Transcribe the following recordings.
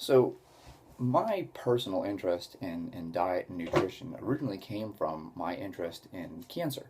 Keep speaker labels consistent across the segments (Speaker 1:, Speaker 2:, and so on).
Speaker 1: So, my personal interest in diet and nutrition originally came from my interest in cancer.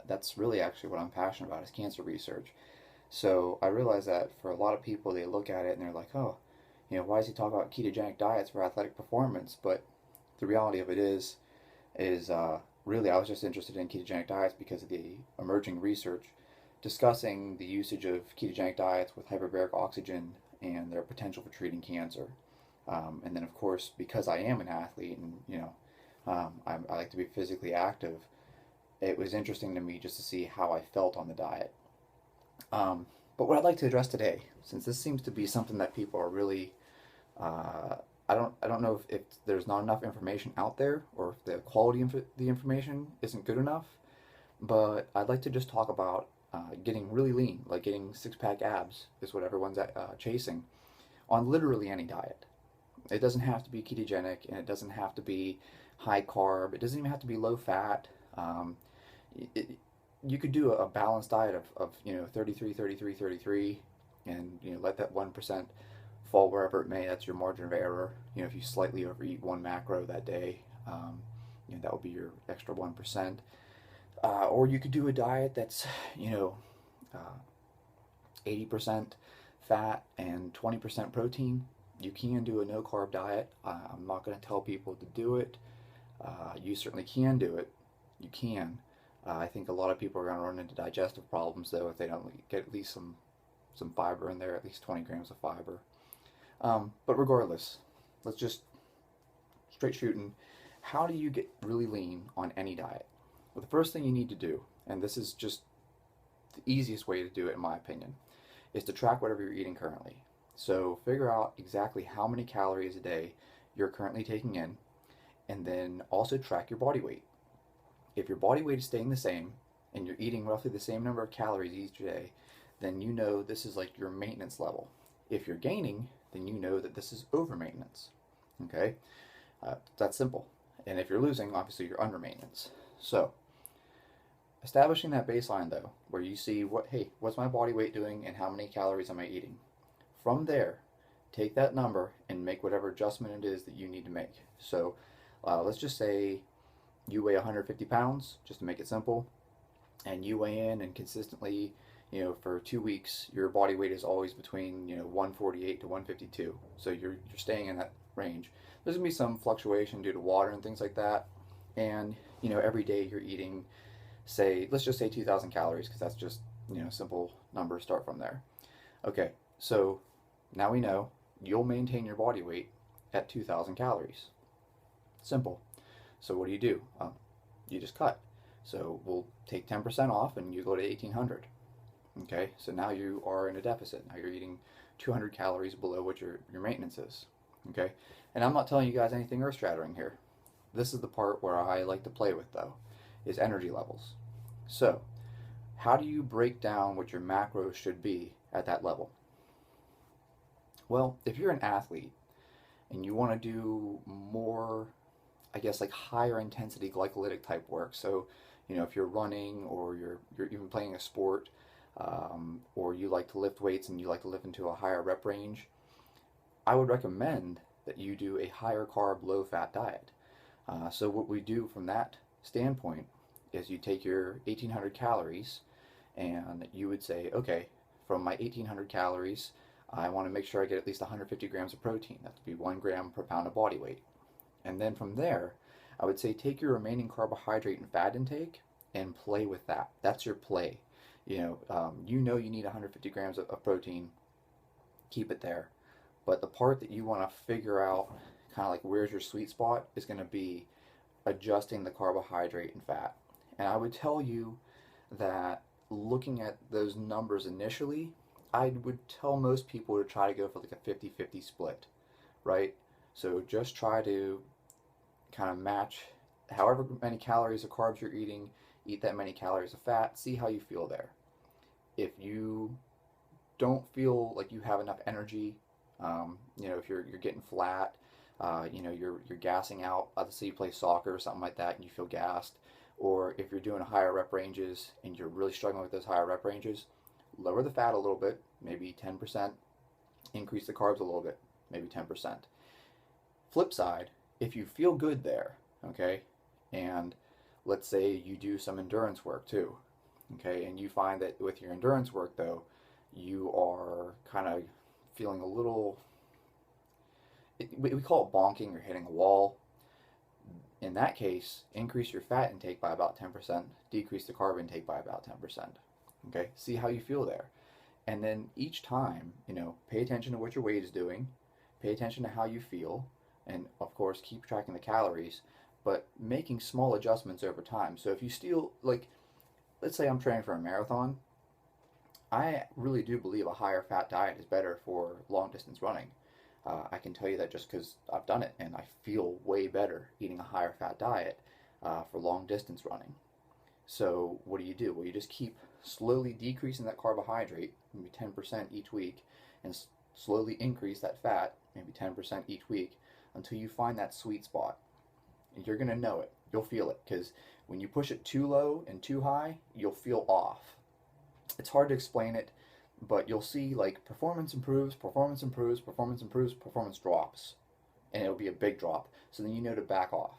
Speaker 1: That's really actually what I'm passionate about is cancer research. So I realize that for a lot of people, they look at it and they're like, oh, why does he talk about ketogenic diets for athletic performance? But the reality of it is really I was just interested in ketogenic diets because of the emerging research discussing the usage of ketogenic diets with hyperbaric oxygen and their potential for treating cancer. And then, of course, because I am an athlete and I like to be physically active, it was interesting to me just to see how I felt on the diet. But what I'd like to address today, since this seems to be something that people are really, uh, I don't know if there's not enough information out there or if the quality of the information isn't good enough. But I'd like to just talk about getting really lean, like getting six pack abs is what everyone's chasing on literally any diet. It doesn't have to be ketogenic and it doesn't have to be high carb. It doesn't even have to be low fat. Um, it, you could do a balanced diet of 33, 33, 33, and let that 1% fall wherever it may. That's your margin of error. If you slightly overeat one macro that day, that would be your extra 1%. Or you could do a diet that's you know uh, 80% fat and 20% protein. You can do a no carb diet. I'm not going to tell people to do it. You certainly can do it. You can. I think a lot of people are going to run into digestive problems though if they don't get at least some fiber in there, at least 20 grams of fiber. But regardless, let's just straight shooting. How do you get really lean on any diet? Well, the first thing you need to do, and this is just the easiest way to do it in my opinion, is to track whatever you're eating currently. So figure out exactly how many calories a day you're currently taking in, and then also track your body weight. If your body weight is staying the same and you're eating roughly the same number of calories each day, then you know this is like your maintenance level. If you're gaining, then you know that this is over maintenance. Okay? That's simple. And if you're losing, obviously you're under maintenance. So, establishing that baseline though, where you see what's my body weight doing and how many calories am I eating? From there, take that number and make whatever adjustment it is that you need to make. So, let's just say you weigh 150 pounds, just to make it simple, and you weigh in and consistently, for 2 weeks, your body weight is always between 148 to 152. So you're staying in that range. There's gonna be some fluctuation due to water and things like that, and every day you're eating, say, let's just say 2,000 calories because that's just simple number. Start from there. Okay, so now we know you'll maintain your body weight at 2,000 calories. Simple. So what do? You just cut. So we'll take 10% off and you go to 1,800. Okay, so now you are in a deficit. Now you're eating 200 calories below what your maintenance is. Okay, and I'm not telling you guys anything earth shattering here. This is the part where I like to play with though, is energy levels. So, how do you break down what your macros should be at that level? Well, if you're an athlete and you want to do more, I guess, like higher intensity glycolytic type work. So, if you're running or you're even playing a sport, or you like to lift weights and you like to lift into a higher rep range, I would recommend that you do a higher carb, low fat diet. So what we do from that standpoint is you take your 1,800 calories and you would say, okay, from my 1,800 calories, I want to make sure I get at least 150 grams of protein. That would be 1 gram per pound of body weight. And then from there, I would say take your remaining carbohydrate and fat intake and play with that. That's your play. You need 150 grams of protein. Keep it there. But the part that you want to figure out, kind of like where's your sweet spot, is going to be adjusting the carbohydrate and fat. And I would tell you that looking at those numbers initially, I would tell most people to try to go for like a 50-50 split, right? So just try to kind of match however many calories of carbs you're eating, eat that many calories of fat, see how you feel there. If you don't feel like you have enough energy, if you're getting flat, you're gassing out. Let's say you play soccer or something like that, and you feel gassed, or if you're doing higher rep ranges and you're really struggling with those higher rep ranges, lower the fat a little bit, maybe 10%, increase the carbs a little bit, maybe 10%. Flip side, if you feel good there, okay, and let's say you do some endurance work too, okay, and you find that with your endurance work though, you are kind of feeling a little, we call it bonking or hitting a wall. In that case, increase your fat intake by about 10%, decrease the carb intake by about 10%. Okay, see how you feel there. And then each time, pay attention to what your weight is doing, pay attention to how you feel, and of course, keep tracking the calories, but making small adjustments over time. So if you still, like, let's say I'm training for a marathon, I really do believe a higher fat diet is better for long distance running. I can tell you that just because I've done it and I feel way better eating a higher fat diet for long distance running. So what do? Well, you just keep slowly decreasing that carbohydrate, maybe 10% each week, and slowly increase that fat, maybe 10% each week, until you find that sweet spot. And you're going to know it. You'll feel it, because when you push it too low and too high, you'll feel off. It's hard to explain it, but you'll see like performance improves, performance improves, performance improves, performance drops, and it'll be a big drop. So then you know to back off.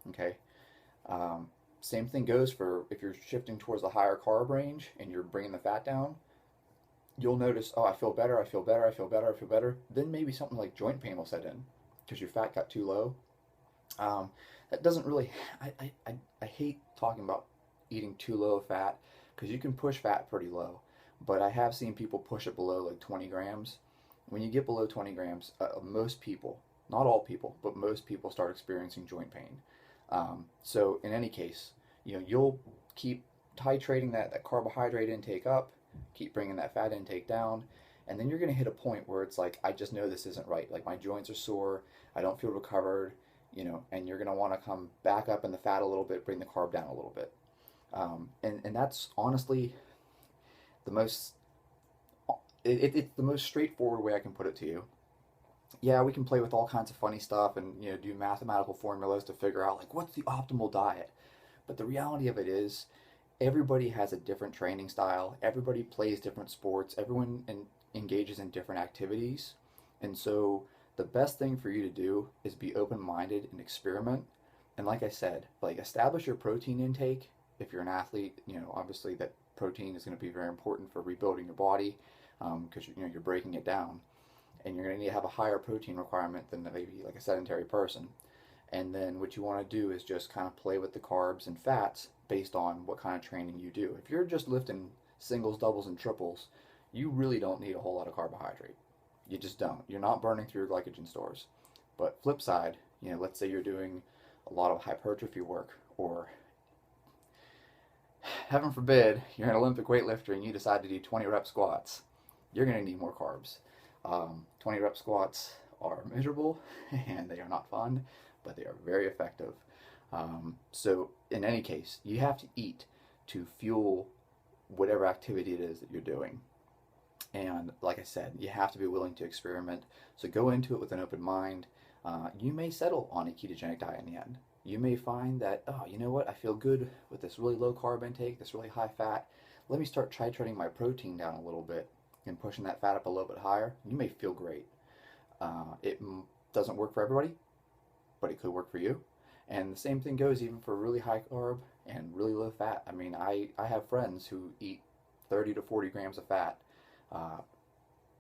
Speaker 1: Okay. Same thing goes for if you're shifting towards the higher carb range and you're bringing the fat down. You'll notice, oh, I feel better, I feel better, I feel better, I feel better. Then maybe something like joint pain will set in because your fat got too low. That doesn't really. I hate talking about eating too low of fat because you can push fat pretty low, but I have seen people push it below like 20 grams. When you get below 20 grams, most people, not all people, but most people start experiencing joint pain. So in any case, you'll keep titrating that carbohydrate intake up, keep bringing that fat intake down, and then you're going to hit a point where it's like, I just know this isn't right. Like my joints are sore, I don't feel recovered, and you're going to want to come back up in the fat a little bit, bring the carb down a little bit. And that's honestly the most, it's the most straightforward way I can put it to you. Yeah, we can play with all kinds of funny stuff and do mathematical formulas to figure out like what's the optimal diet. But the reality of it is everybody has a different training style. Everybody plays different sports. Everyone engages in different activities. And so the best thing for you to do is be open-minded and experiment. And like I said, like establish your protein intake. If you're an athlete, obviously that protein is going to be very important for rebuilding your body because you're breaking it down. And you're going to need to have a higher protein requirement than maybe like a sedentary person. And then what you want to do is just kind of play with the carbs and fats based on what kind of training you do. If you're just lifting singles, doubles, and triples, you really don't need a whole lot of carbohydrate. You just don't. You're not burning through your glycogen stores. But flip side, let's say you're doing a lot of hypertrophy work, or heaven forbid, you're an Olympic weightlifter and you decide to do 20 rep squats. You're going to need more carbs. 20 rep squats are miserable and they are not fun, but they are very effective. So in any case, you have to eat to fuel whatever activity it is that you're doing. And like I said, you have to be willing to experiment. So go into it with an open mind. You may settle on a ketogenic diet in the end. You may find that, oh, you know what? I feel good with this really low carb intake, this really high fat. Let me start titrating my protein down a little bit and pushing that fat up a little bit higher. You may feel great. It doesn't work for everybody, but it could work for you. And the same thing goes even for really high carb and really low fat. I mean, I have friends who eat 30 to 40 grams of fat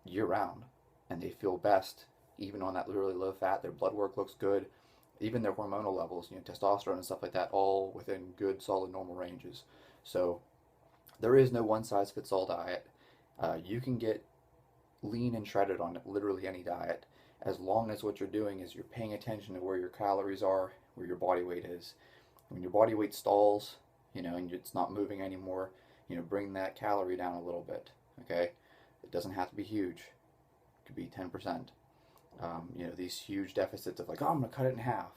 Speaker 1: year round, and they feel best even on that really low fat. Their blood work looks good, even their hormonal levels, testosterone and stuff like that, all within good, solid, normal ranges. So there is no one size fits all diet. You can get lean and shredded on literally any diet as long as what you're doing is you're paying attention to where your calories are, where your body weight is. When your body weight stalls, and it's not moving anymore, bring that calorie down a little bit, okay? It doesn't have to be huge. It could be 10%. These huge deficits of like, oh, I'm going to cut it in half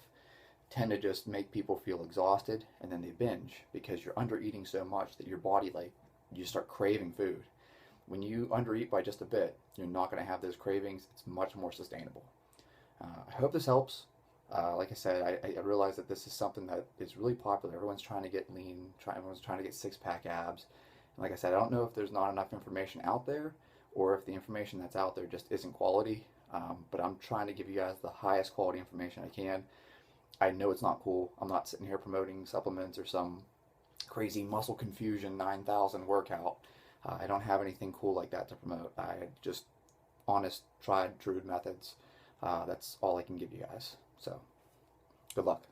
Speaker 1: tend to just make people feel exhausted, and then they binge because you're under eating so much that your body, like, you start craving food. When you undereat by just a bit, you're not going to have those cravings. It's much more sustainable. I hope this helps. Like I said, I realize that this is something that is really popular. Everyone's trying to get lean. Everyone's trying to get six-pack abs. And like I said, I don't know if there's not enough information out there or if the information that's out there just isn't quality. But I'm trying to give you guys the highest quality information I can. I know it's not cool. I'm not sitting here promoting supplements or some crazy muscle confusion 9,000 workout. I don't have anything cool like that to promote. I just honest, tried, true methods. That's all I can give you guys. So, good luck.